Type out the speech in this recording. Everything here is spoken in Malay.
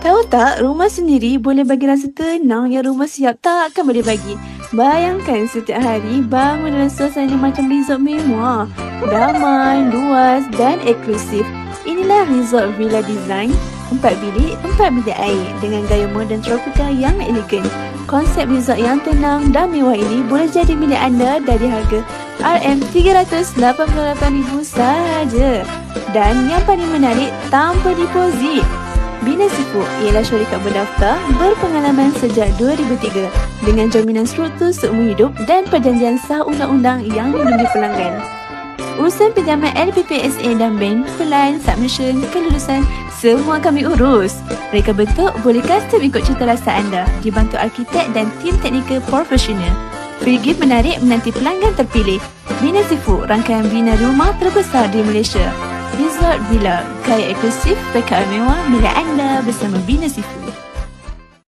Tahu tak, rumah sendiri boleh bagi rasa tenang yang rumah siap takkan boleh bagi. Bayangkan setiap hari bangun dalam suasana macam resort mewah, damai, luas dan eksklusif. Inilah resort villa design, 4 bilik, 4 bilik air dengan gaya moden tropika yang elegan. Konsep resort yang tenang dan mewah ini boleh jadi milik anda dari harga RM388,000 sahaja. Dan yang paling menarik, tanpa deposit. Bina Seafood ialah syarikat berdaftar berpengalaman sejak 2003 dengan jaminan struktur seumur hidup dan perjanjian sah undang-undang yang dilindungi pelanggan. Urusan pinjaman LPPSA dan bank, pelan, submission, kelulusan, semua kami urus. Reka bentuk boleh custom ikut cita rasa anda, dibantu arkitek dan tim teknikal profesional. Free gift menarik menanti pelanggan terpilih. Bina Seafood, rangkaian bina rumah terbesar di Malaysia. Resort Villa, gaya eksklusif, rekaan mewah milik anda bersama Bina Seafood.